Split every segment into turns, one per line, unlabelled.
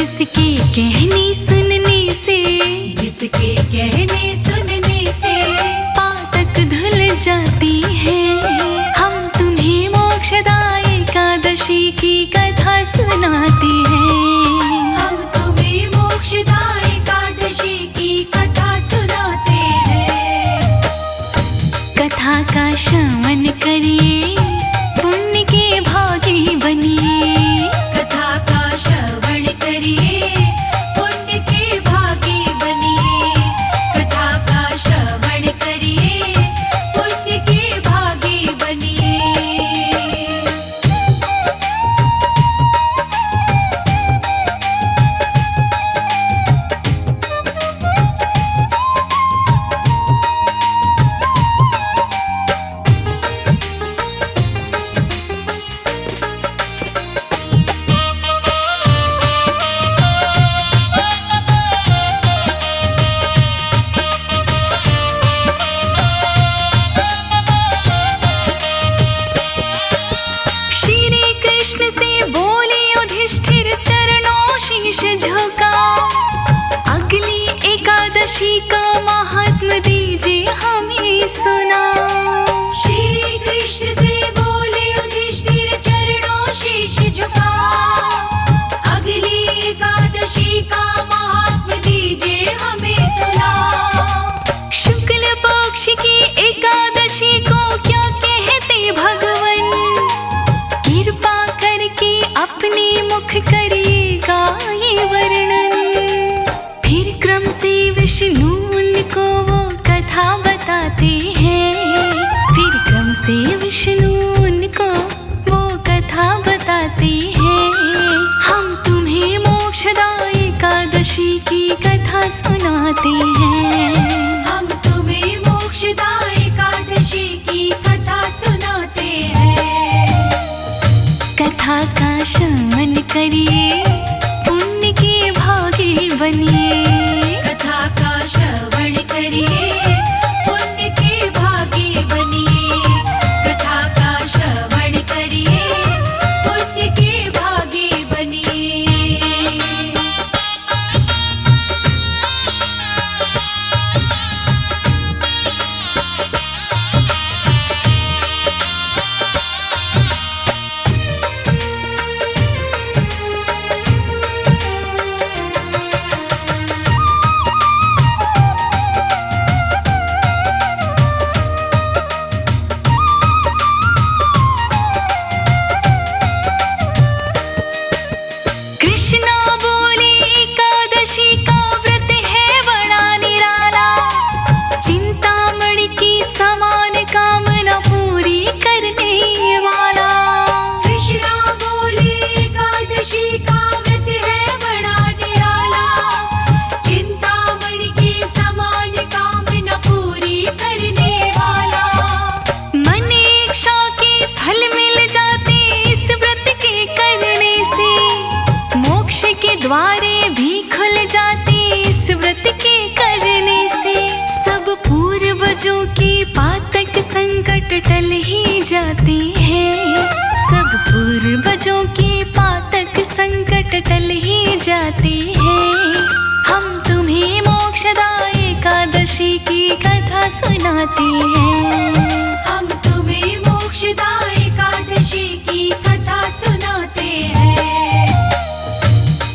जिसके कहने सुनने से,
जिसके कहने सुनने से
पातक धुल जाती है। हम तुम्हें मोक्षदायी एकादशी की कथा सुनाते हैं।
हम तुम्हें मोक्षदायी एकादशी की कथा सुनाते हैं।
कथा का श्रवण करिए, पुण्य के भागी बनिए।
कथा का श्रवण करिए, पुण्य के भागी बनिए। कथा का श्रवण करिए, पुण्य के भागी बनिए।
कृष्ण से बोले युधिष्ठिर, चरणों शीश झुका। अगली एकादशी का महात्म दीजिए हमें सुना।
श्री कृष्ण से बोले युधिष्ठिर, चरणों शीश झुका। अगली एकादशी का महात्म दीजिए हमें सुना।
शुक्ल पक्ष की एकादशी को क्या कहते भगवान, कृपा करके अपने मुख करिएगा ये वर्णन। फिर क्रम से विष्णु उनको वो कथा बताते हैं। फिर क्रम से विष्णु उनको वो कथा बताते हैं। हम तुम्हें मोक्षदायी एकादशी की कथा सुनाते हैं।
हम तुम्हें मोक्षदायी एकादशी की कथा सुनाते हैं।
कथा का श्रवण करिए, पुण्य के भागी बनिए।
कथा का श्रवण करिए, पुण्य के भागी बनिए। कथा का श्रवण करिए, पुण्य के भागी बनिए।
कृष्णा बोले एकादशी का व्रत है बड़ा निराला। चिंतामणि की समान कामना पूरी करने वाला।
कृष्णा बोले एकादशी का व्रत है बड़ा निराला। चिंतामणि की समान कामना पूरी करने वाला।
मन इच्छा के फल मिल जाते इस व्रत के करने से। मोक्ष के द्वारे भी खुल जाते इस व्रत के करने से। सब पूर्वजों की पातक संकट टल ही जाती है। सब पूर्वजों की पातक संकट टल ही जाती है। हम तुम्हें मोक्षदायी एकादशी की कथा सुनाते हैं।
हम तुम्हें मोक्षदायी एकादशी की कथा सुनाते हैं।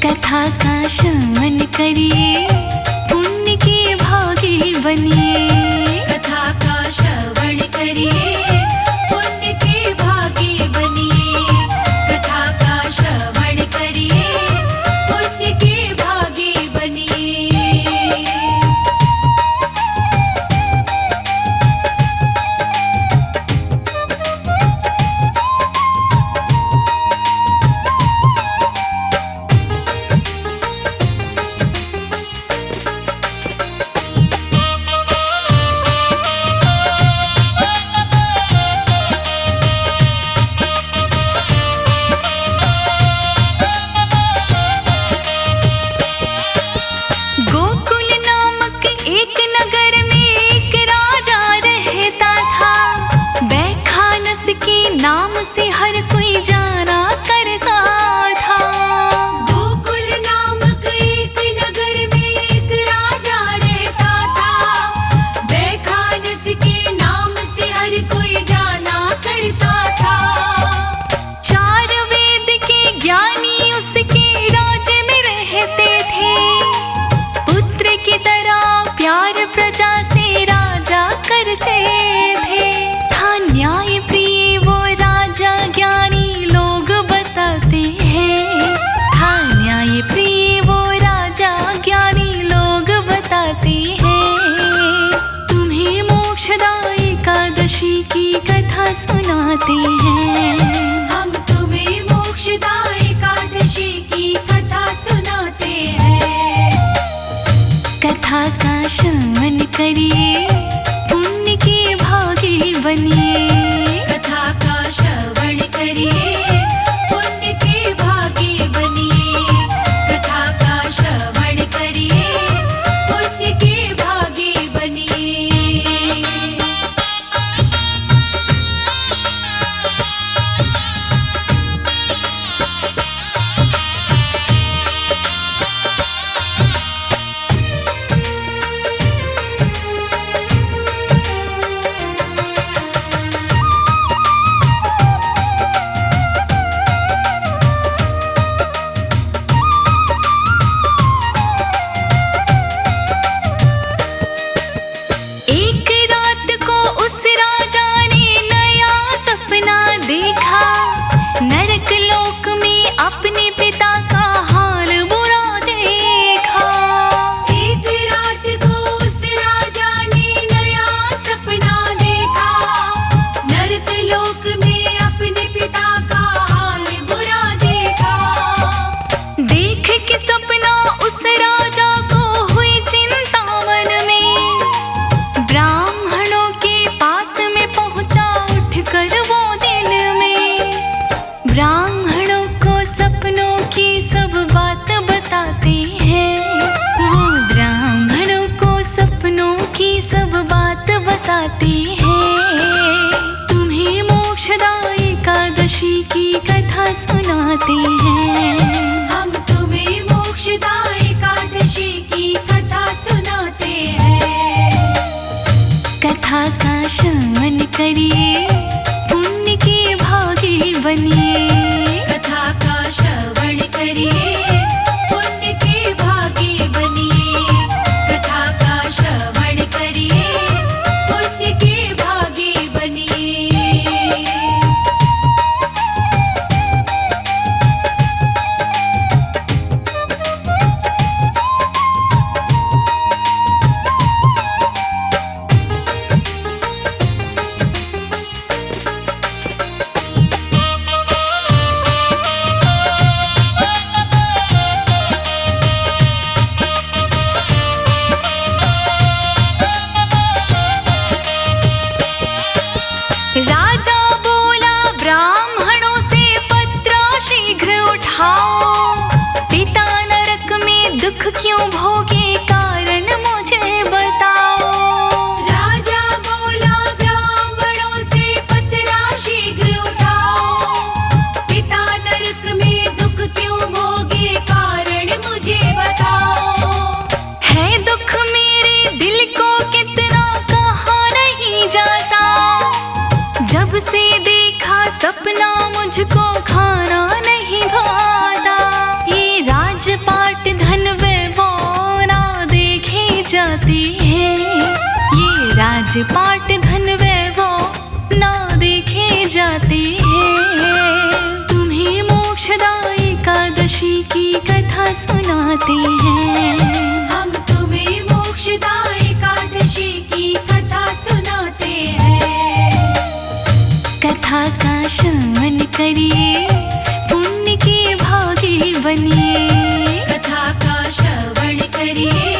कथा का श्रवण करिए, पुण्य के भागी बनिए।
कथा का श्रवण करिए, पुण्य के भागी बनिए। कथा का श्रवण करिए, पुण्य के भागी बनिए।
सुनाते हैं।
हम तुम्हें मोक्षदा एकादशी की कथा सुनाते हैं।
कथा का श्रवण करिए, पुण्य के भागी बनिए।
कथा का श्रवण करिए, पुण्य के भागी बनिए। कथा का श्रवण करिए, पुण्य के भागी बनिए।
एक रात को उस राजा ने नया सपना देखा। नरक लोक में अपने पिता का हाल बुरा देखा।
एक रात को उस राजा ने नया सपना देखा। नरक लोक में अपने पिता का हाल बुरा देखा।
देख के सपना उस राजा को हुई चिंता मन में। ब्राह्मणों के पास में पहुंचा उठकर वो दिन में। ब्राह्मणों को सपनों की सब बात बताते हैं। वो ब्राह्मणों को सपनों की सब बात बताते हैं। तुम्हें मोक्षदा एकादशी की कथा सुनाते हैं।
हम तुम्हें मोक्षदा एकादशी की कथा सुनाते हैं।
कथा का श्रवण करिए, पुण्य के भागी बनिए।
कथा का श्रवण करिए, पुण्य के भागी बनिए। कथा का श्रवण करिए, पुण्य के भागी बनिए।
राजा बोला ब्राह्मणों से पत्रा शीघ्र उठाओ। पिता नरक में दुख क्यों भोगे, कारण मुझे बताओ।
राजा बोला ब्राह्मणों से पत्रा शीघ्र उठाओ। पिता नरक में दुख क्यों भोगे, कारण मुझे बताओ।
है दुख मेरे दिल को कितना कहा नहीं जाता। जब से देखा सपना मुझको खाना नहीं भाता। ये राजपाट धन वैभव ना देखे जाती है। ये राजपाट धन वैभव ना देखे जाते हैं। तुम्हें मोक्षदा एकादशी की कथा सुनाते हैं।
हम तुम्हें मोक्षदा एकादशी की कथा सुनाते हैं।
कथा का श्रवण करिए, पुण्य के भागी बनिए।
कथा का श्रवण करिए,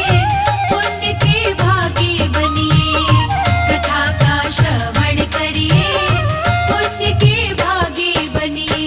पुण्य के भागी बनिए। कथा का श्रवण करिए, पुण्य के भागी बनिए।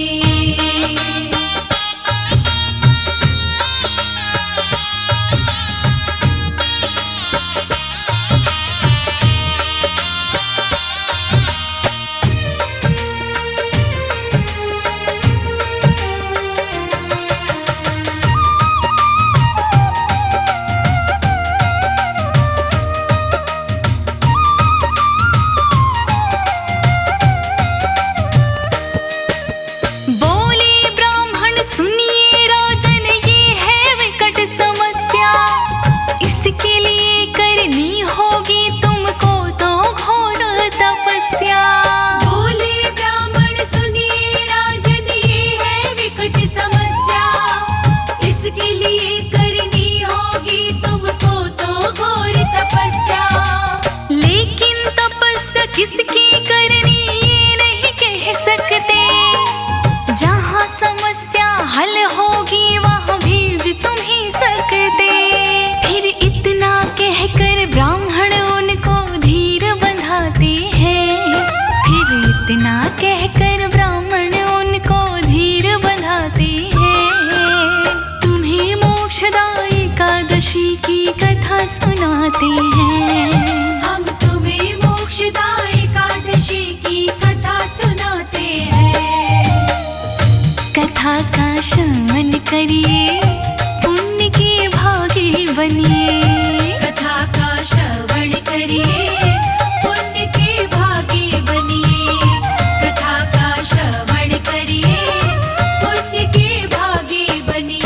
मोक्षदा एकादशी की कथा सुनाते हैं।
हम तुम्हें मोक्षदा एकादशी की कथा सुनाते हैं।
कथा का श्रवण करिए, पुण्य के भागी बनिए।
कथा का श्रवण करिए, पुण्य के भागी बनिए। कथा का श्रवण करिए, पुण्य के भागी बनिए।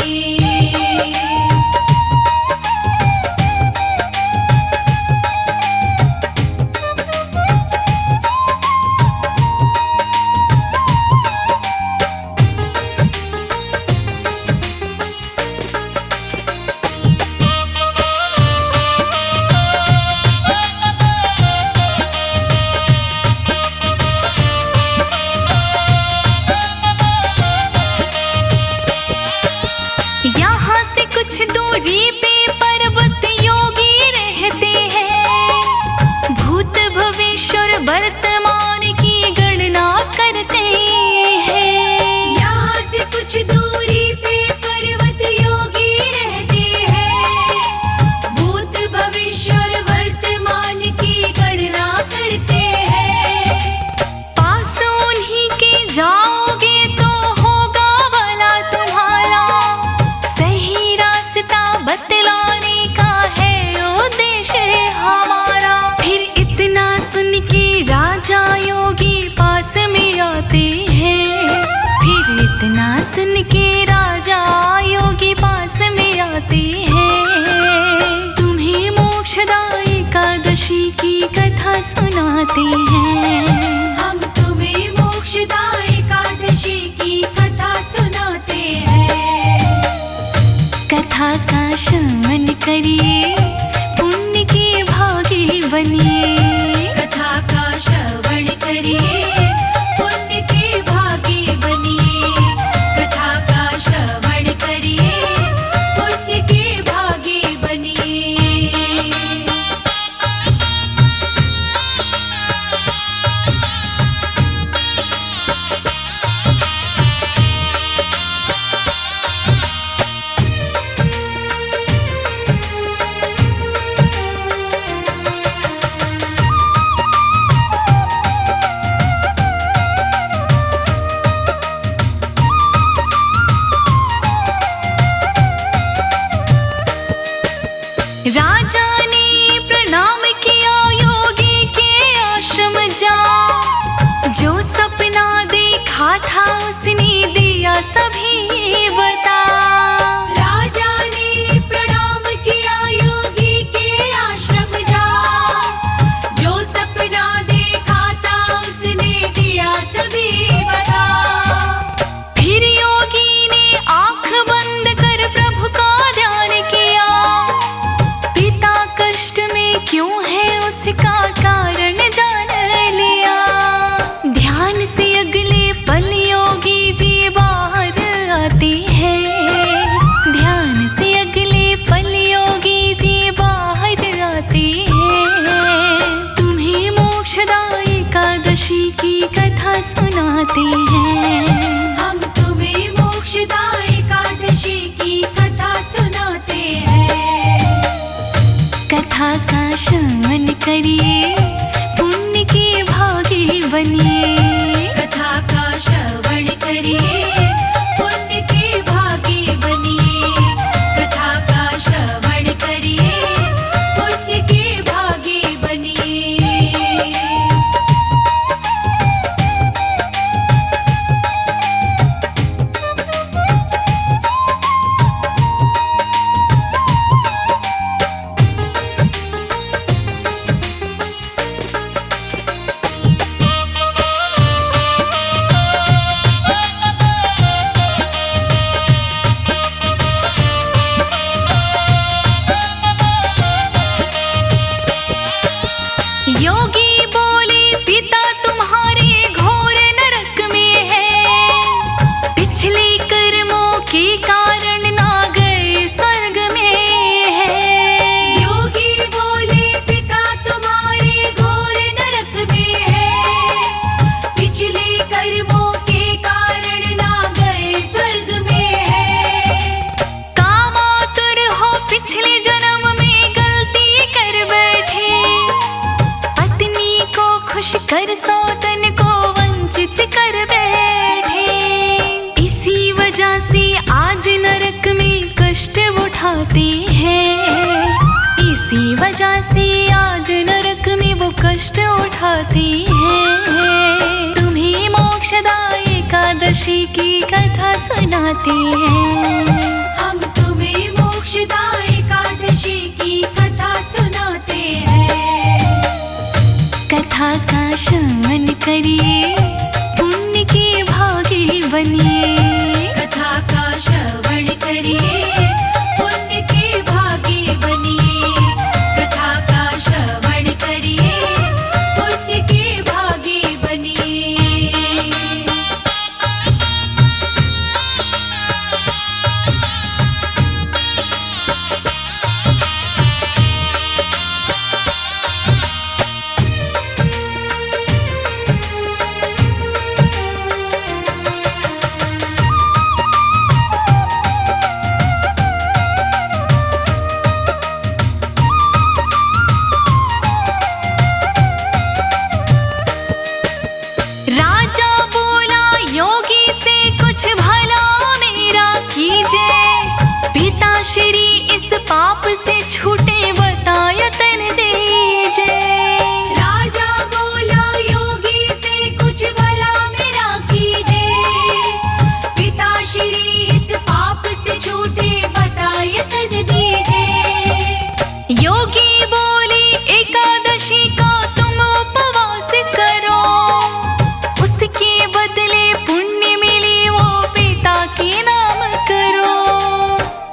यहाँ से कुछ दूरी पे पर्वत योगी रहते हैं। भूत भविष्य और वर्तमान की गणना करते हैं।
यहाँ से कुछ दूरी पे पर्वत योगी रहते हैं। भूत भविष्य और वर्तमान की गणना करते हैं।
पास उन्हीं के जाओगे तो होगा भला तुम्हारा। सही रास्ता बतलाने का है उद्देश्य हमारा। फिर इतना सुन के राजा योगी पास में आते हैं। फिर इतना सुन के राजा योगी पास में आते हैं। तुम्हें मोक्षदा एकादशी की कथा सुनाते हैं।
हम तुम्हें मोक्षदा एकादशी की कथा सुनाते हैं।
कथा का श्रवण करिए, पुण्य के भागी बनिए।
कथा का श्रवण करिए, पुण्य के भागी बनिए। कथा का श्रवण करिए, पुण्य के भागी बनिए।
राजा ने प्रणाम किया, योगी के आश्रम जा। जो सपना देखा था उसने दिया सभी बता।
राजा ने प्रणाम किया, योगी के आश्रम जा। जो सपना देखा था उसने दिया सभी बता।
फिर योगी ने आंख बंद कर प्रभु का ध्यान किया। पिता कष्ट में क्यों है उसका कारण जान लिया। ध्यान से अगले पल योगी जी बाहर आते हैं। ध्यान से अगले पल योगी जी बाहर आते हैं। तुम्हें मोक्षदा एकादशी की कथा सुनाते हैं।
हम तुम्हें मोक्षदा एकादशी की कथा सुनाते हैं।
कथा का श्रवण करिए, पुण्य के भागी बनिए।
कथा का श्रवण करिए, पुण्य के भागी बनिए। कथा का श्रवण करिए, पुण्य के भागी बनिए।
पिछले जन्म में गलती कर बैठे, पत्नी को खुश कर सौतन को वंचित कर बैठे। इसी वजह से आज नरक में कष्ट उठाते हैं, इसी वजह से आज नरक में वो कष्ट उठाते हैं। तुम्हें मोक्षदायी एकादशी की कथा सुनाते हैं,
हम तुम्हें मोक्षदायी एकादशी की कथा सुनाते हैं।
कथा का श्रवण करिए, पुण्य के भागी बनिए।
कथा का श्रवण करिए, पुण्य के भागी बनिए। कथा का श्रवण करिए, पुण्य के भागी बनिए।
राजा बोला योगी से कुछ भला मेरा कीजिए, पिता श्री इस पाप से छूटे बतायतन दीजिए।
राजा बोला योगी से कुछ भला मेरा कीजिए, पिता श्री इस पाप से छूटे बतायतन दीजिए।
योगी बोली एकादशी का तुम उपवास करो, उसके बदले पुण्य मिले वो पिता के नाम करो।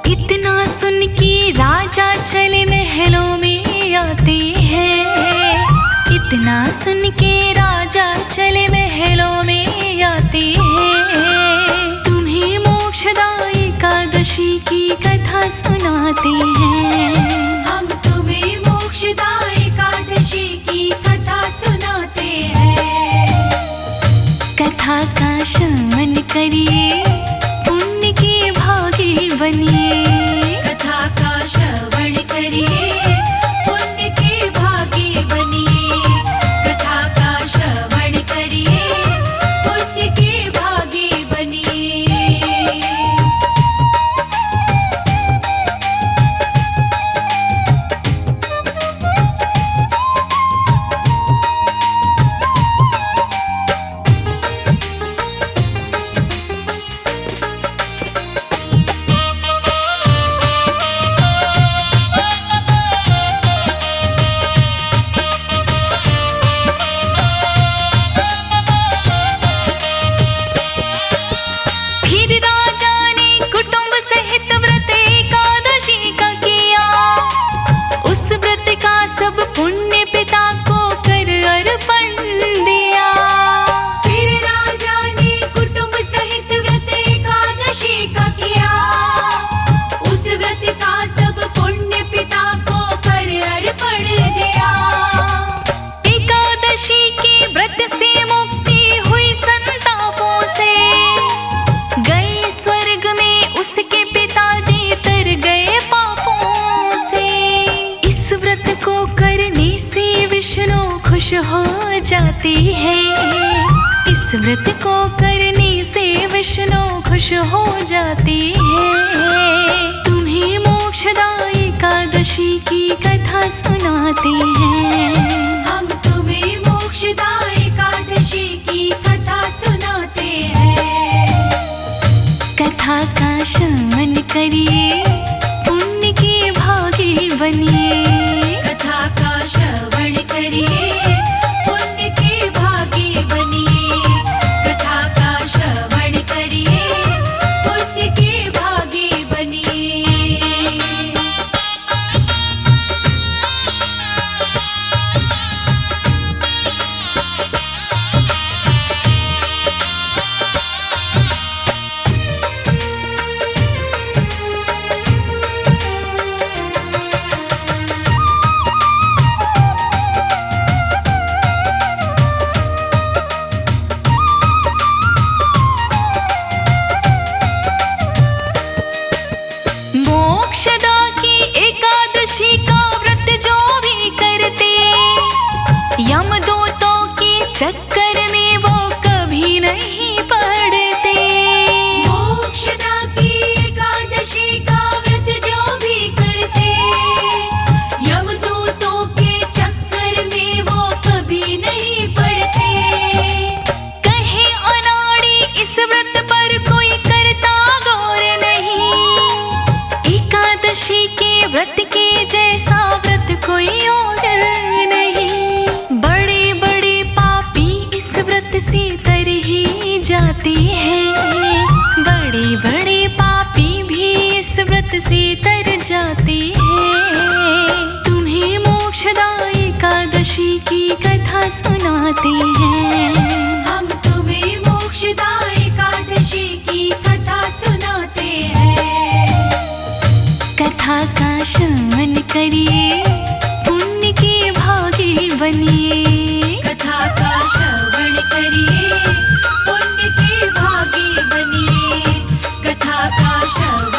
इतना सुन के राजा चले महलों में आते हैं, इतना सुन के राजा चले महलों में आते हैं। तुम्हें मोक्षदायी एकादशी की कथा सुनाते हैं,
हम तुम्हें मोक्षदायी एकादशी की कथा सुनाते हैं।
कथा का श्रवण करिए, पुण्य के भागी बनिए।
कथा का श्रवण करिए, पुण्य के भागी बनिए। कथा का श्रवण करिए, पुण्य के भागी बनिए।
फिर राजा ने कुटुंब सहित व्रत एकादशी का किया, उस व्रत का सब पुण्य पिता को कर अर्पण दिया।
फिर राजा ने कुटुंब सहित व्रत एकादशी का किया, उस व्रत का सब पुण्य पिता को कर अर्पण दिया।
एकादशी के व्रत से मुक्ति हुई संतापों से, गए स्वर्ग में उसके पिताजी तर गए पापों से। इस व्रत को करने से विष्णु खुश हो जाते हैं, इस व्रत को करने से विष्णु खुश हो जाते हैं। तुम्हें मोक्षदायी एकादशी की कथा सुनाते हैं,
हम तुम्हें मोक्षदायी एकादशी की कथा सुनाते हैं।
कथा का श्रवण करिए, पुण्य के भागी बनिए।
कथा का श्रवण करिए, पुण्य के भागी बनिए। कथा का श्रवण करिए, पुण्य के भागी बनिए।
व्रत के जैसा व्रत कोई और नहीं। बड़े बड़े पापी इस व्रत से तर ही जाते हैं। बड़े बड़े पापी भी इस व्रत से तर जाते हैं। तुम्हें मोक्षदायी एकादशी की कथा सुनाते हैं।
हम तुम्हें मोक्षदायी एकादशी की कथा सुनाते हैं।
कथा का श्रवण करिए, पुण्य के भागी बनिए।
कथा का श्रवण करिए, पुण्य के भागी बनिए। कथा का श्रवण